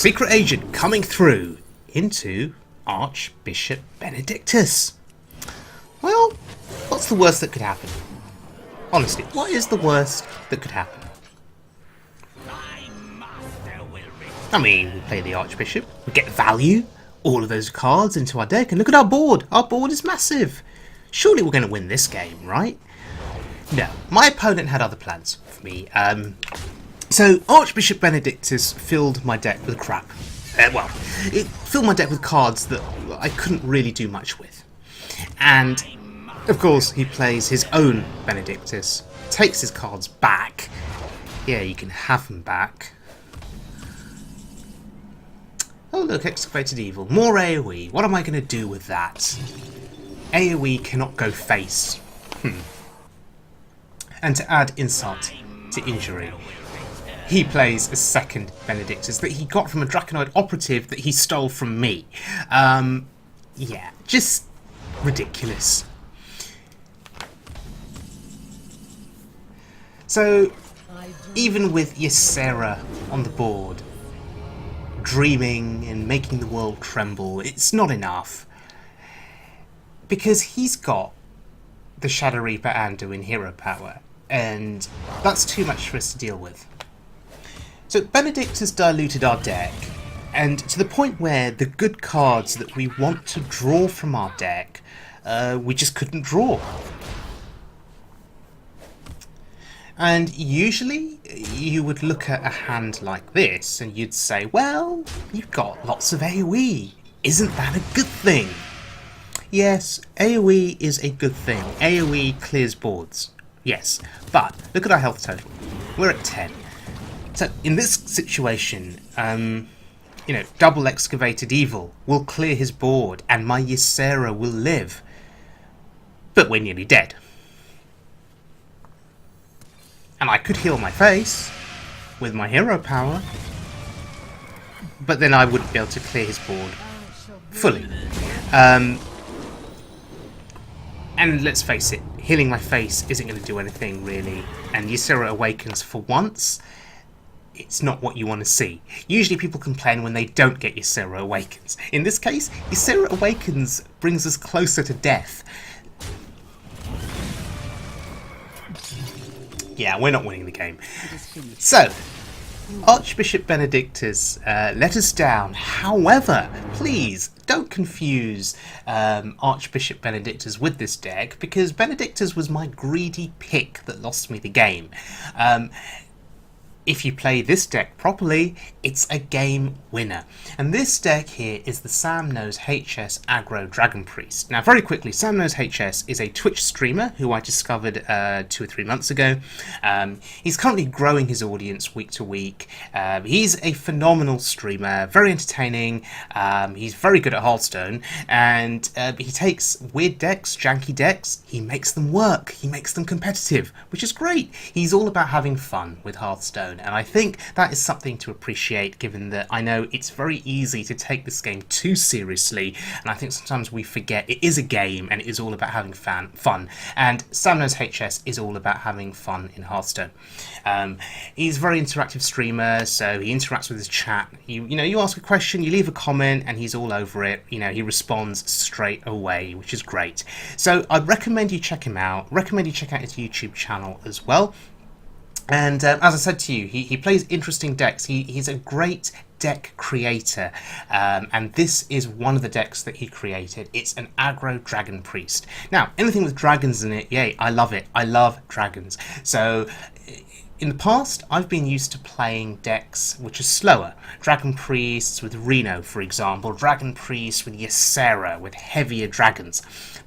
secret agent coming through into Archbishop Benedictus. Well, what's the worst that could happen? Honestly, what is the worst that could happen? I mean, we play the Archbishop, we get value, all of those cards into our deck, and look at our board. Our board is massive. Surely we're going to win this game, right? No, my opponent had other plans for me. So Archbishop Benedictus filled my deck with crap. Well, it filled my deck with cards that I couldn't really do much with. And, of course, he plays his own Benedictus, takes his cards back. Yeah, you can have them back. Oh look, Excavated Evil. More AoE. What am I going to do with that? AoE cannot go face. And to add insult to injury, he plays a second Benedictus that he got from a Draconoid Operative that he stole from me. Yeah, just ridiculous. So, even with Ysera on the board, dreaming and making the world tremble, it's not enough. Because he's got the Shadow Reaper Andu in hero power, and that's too much for us to deal with. So Benedictus diluted our deck, and to the point where the good cards that we want to draw from our deck, we just couldn't draw. And usually you would look at a hand like this and you'd say, well, you've got lots of AoE. Isn't that a good thing? Yes, AoE is a good thing. AoE clears boards. Yes, but look at our health total. We're at 10. So in this situation, you know, double Excavated Evil will clear his board and my Ysera will live. But we're nearly dead. And I could heal my face with my hero power, but then I wouldn't be able to clear his board fully. And let's face it, healing my face isn't going to do anything really, and Ysera Awakens for once, it's not what you want to see. Usually people complain when they don't get Ysera Awakens. In this case, Ysera Awakens brings us closer to death. Yeah, we're not winning the game. So, Archbishop Benedictus let us down. However, please don't confuse Archbishop Benedictus with this deck, because Benedictus was my greedy pick that lost me the game. If you play this deck properly, it's a game winner. And this deck here is the SamKnowsHS Aggro Dragon Priest. Now, very quickly, SamKnowsHS is a Twitch streamer who I discovered 2 or 3 months ago. He's currently growing his audience week to week. He's a phenomenal streamer, very entertaining. He's very good at Hearthstone, and he takes weird decks, janky decks, he makes them work, he makes them competitive, which is great. He's all about having fun with Hearthstone. And I think that is something to appreciate, given that I know it's very easy to take this game too seriously, and I think sometimes we forget it is a game and it is all about having fun. And SamKnowsHS is all about having fun in Hearthstone. He's a very interactive streamer, so he interacts with his chat. You know, you ask a question, you leave a comment, and he's all over it. You know, he responds straight away, which is great. So I'd recommend you check him out. Recommend you check out his YouTube channel as well. And as I said to you, he plays interesting decks. He's a great deck creator, and this is one of the decks that he created. It's an Aggro Dragon Priest. Now, anything with dragons in it, yay, I love it. I love dragons. So, in the past, I've been used to playing decks which are slower. Dragon Priests with Reno, for example. Dragon Priests with Ysera, with heavier dragons.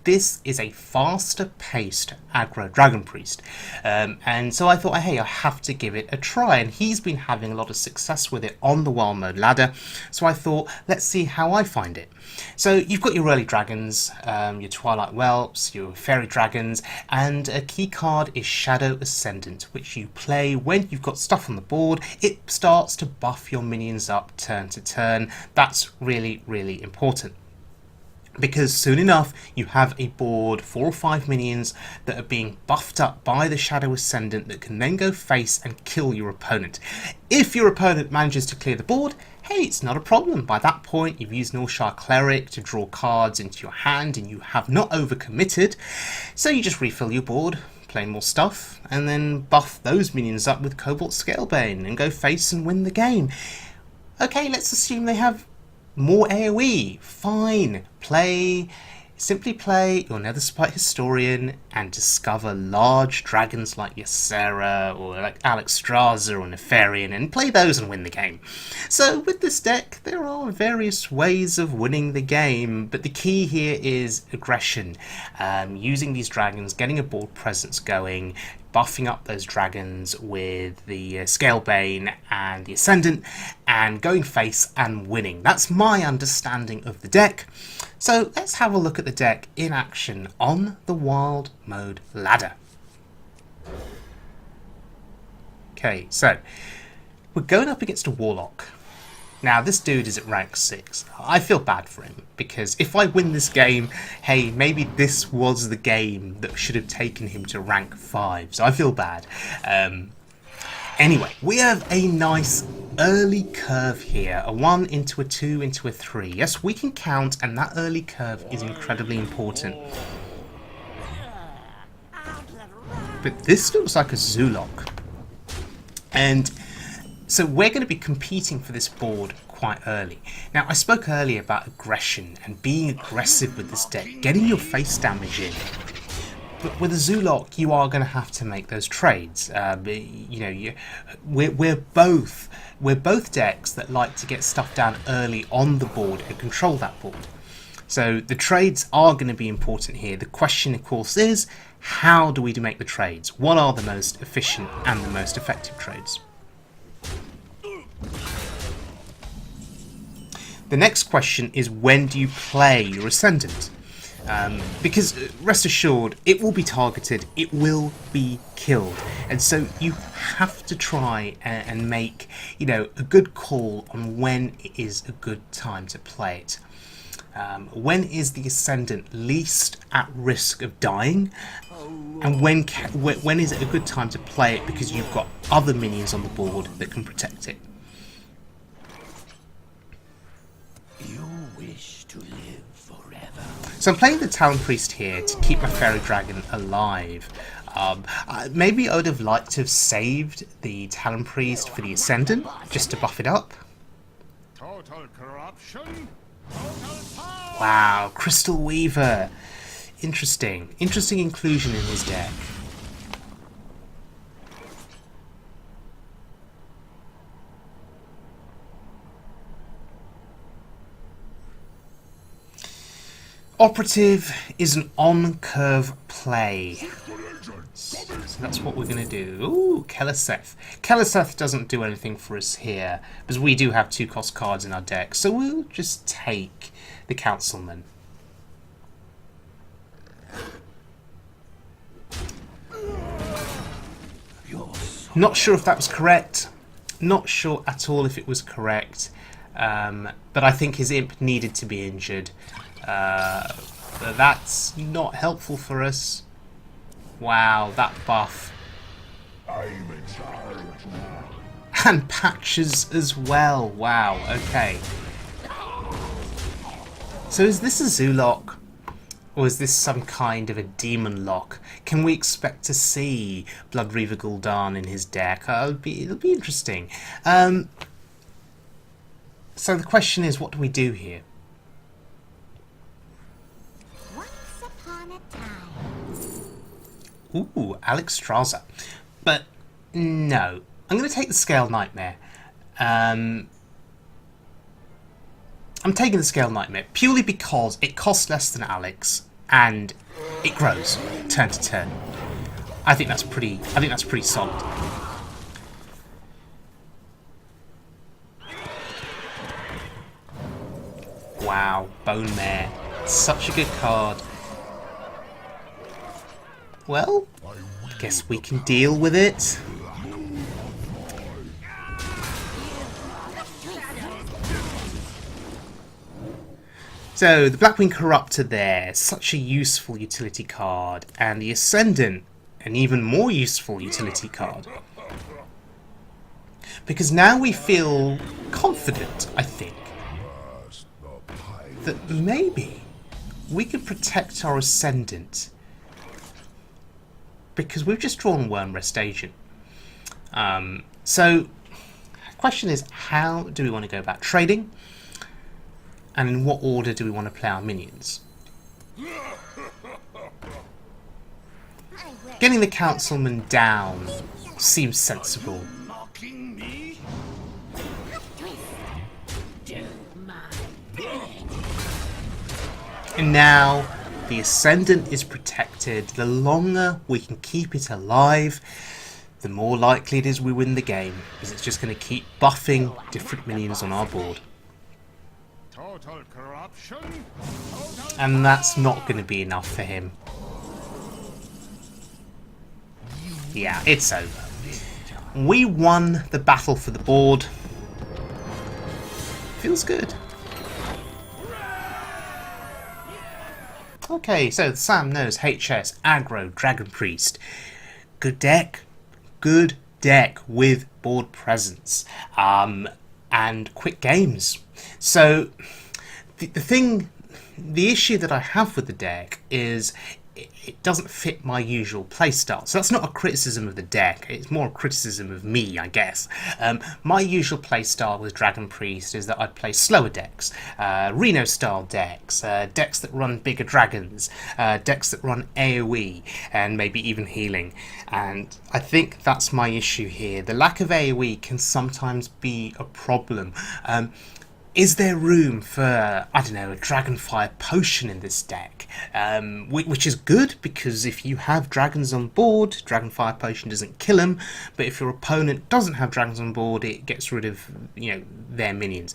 This is a faster-paced Aggro Dragon Priest. And so I thought, hey, I have to give it a try. And he's been having a lot of success with it on the Wild Mode ladder. So I thought, let's see how I find it. So you've got your early dragons, your Twilight Whelps, your Fairy Dragons, and a key card is Shadow Ascendant, which you play when you've got stuff on the board. It starts to buff your minions up turn to turn. That's really, really important. because soon enough you have a board, 4 or 5 minions that are being buffed up by the Shadow Ascendant that can then go face and kill your opponent. If your opponent manages to clear the board, hey, it's not a problem. By that point you've used Norshire Cleric to draw cards into your hand and you have not overcommitted, so you just refill your board, play more stuff, and then buff those minions up with Cobalt Scalebane and go face and win the game. Okay, let's assume they have more AoE. Fine. Simply play your Netherspite Historian and discover large dragons like Ysera or like Alexstrasza or Nefarian and play those and win the game. So with this deck there are various ways of winning the game, but the key here is aggression. Using these dragons, getting a board presence going, buffing up those dragons with the Scalebane and the Ascendant, and going face and winning. That's my understanding of the deck. So let's have a look at the deck in action on the Wild Mode ladder. Okay, so we're going up against a Warlock. Now this dude is at rank 6. I feel bad for him, because if I win this game, hey, maybe this was the game that should have taken him to rank 5, so I feel bad. Anyway, we have a nice early curve here, a 1 into a 2 into a 3. Yes, we can count, and that early curve is incredibly important. But this looks like a Zoolock. And so we're going to be competing for this board quite early. Now, I spoke earlier about aggression and being aggressive with this deck, getting your face damage in. But with a Zoolock, you are going to have to make those trades. You know, we're both decks that like to get stuff down early on the board and control that board. So the trades are going to be important here. The question, of course, is how do we make the trades? What are the most efficient and the most effective trades? The next question is, when do you play your Ascendant? Because rest assured, it will be targeted, it will be killed, and so you have to try and make, you know, a good call on when it is a good time to play it. When is the Ascendant least at risk of dying, and when is it a good time to play it because you've got other minions on the board that can protect it? You wish to live forever. So I'm playing the Talon Priest here to keep my Fairy Dragon alive. Maybe I would have liked to have saved the Talon Priest for the Ascendant, just to buff it up. Total corruption. Total power. Wow, Crystal Weaver. Interesting. Interesting inclusion in his deck. Operative is an on-curve play. So that's what we're going to do. Ooh, Keleseth. Keleseth doesn't do anything for us here, because we do have 2-cost cards in our deck, so we'll just take the Councilman. Not sure if that was correct. Not sure at all if it was correct. But I think his imp needed to be injured. But that's not helpful for us. Wow, that buff. I'm in charge now. And patches as well. Wow, okay. So is this a Zoolock? Or is this some kind of a demon lock? Can we expect to see Blood Reaver Gul'dan in his deck? It'll be interesting. So the question is, what do we do here? Once upon a time. Ooh, Alexstrasza. But no. I'm going to take the Scale Nightmare. I'm taking the Scale Nightmare purely because it costs less than Alex and it grows turn to turn. I think that's pretty solid. Wow, Bone Mare. Such a good card. Well, I guess we can deal with it. So the Blackwing Corruptor there, such a useful utility card, and the Ascendant, an even more useful utility card. Because now we feel confident, I think, that maybe we can protect our Ascendant. Because we've just drawn Wormrest Agent. So, the question is, how do we want to go about trading? And in what order do we want to play our minions? Getting the Councilman down seems sensible. Mocking me? And now, the Ascendant is protected. The longer we can keep it alive, the more likely it is we win the game, because it's just going to keep buffing different minions on our board. Total corruption? Total And that's not going to be enough for him. Yeah, it's over. We won the battle for the board. Feels good. Okay, so SamKnowsHS Aggro Dragon Priest. Good deck. Good deck with board presence. And quick games. So the issue that I have with the deck is it doesn't fit my usual playstyle. So that's not a criticism of the deck, it's more a criticism of me, I guess. My usual playstyle with Dragon Priest is that I'd play slower decks, Reno style decks, decks that run bigger dragons, decks that run AoE, and maybe even healing. And I think that's my issue here. The lack of AoE can sometimes be a problem. Is there room for, I don't know, a Dragonfire Potion in this deck? Which is good, because if you have dragons on board, Dragonfire Potion doesn't kill them, but if your opponent doesn't have dragons on board, it gets rid of, their minions.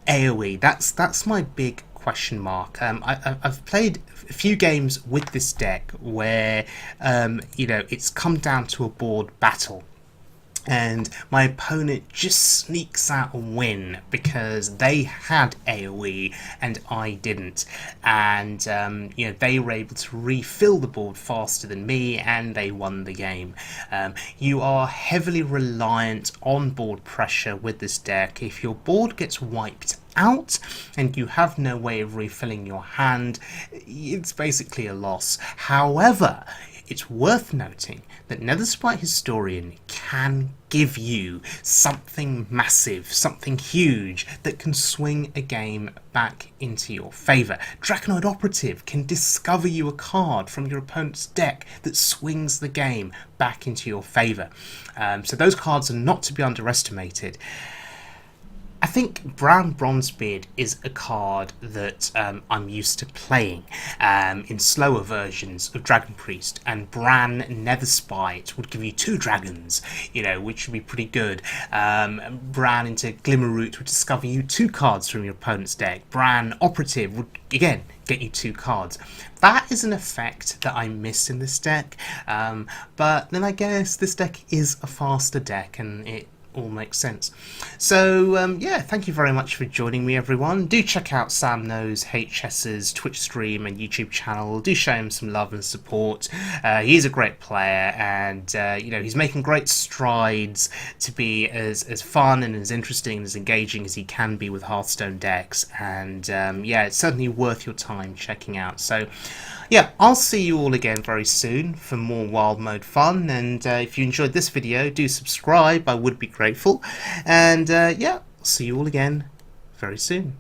AoE, that's my big question mark. I've played a few games with this deck where, it's come down to a board battle. And my opponent just sneaks out a win because they had AoE and I didn't, and they were able to refill the board faster than me and they won the game. You are heavily reliant on board pressure with this deck. If your board gets wiped out and you have no way of refilling your hand, it's basically a loss. However, it's worth noting that Netherspite Historian can give you something massive, something huge that can swing a game back into your favour. Draconoid Operative can discover you a card from your opponent's deck that swings the game back into your favour. So those cards are not to be underestimated. I think Brown Bronzebeard is a card that I'm used to playing in slower versions of Dragon Priest, and Bran Netherspite would give you 2 dragons, which would be pretty good. Bran into Glimmerroot would discover you 2 cards from your opponent's deck. Bran Operative would, again, get you 2 cards. That is an effect that I miss in this deck, but then I guess this deck is a faster deck and it all makes sense. So thank you very much for joining me, everyone. Do check out SamKnowsHS's Twitch stream and YouTube channel. Do show him some love and support. He's a great player, and he's making great strides to be as fun and as interesting and as engaging as he can be with Hearthstone decks, and it's certainly worth your time checking out. So I'll see you all again very soon for more wild mode fun, and if you enjoyed this video, do subscribe. I would be grateful, and see you all again very soon.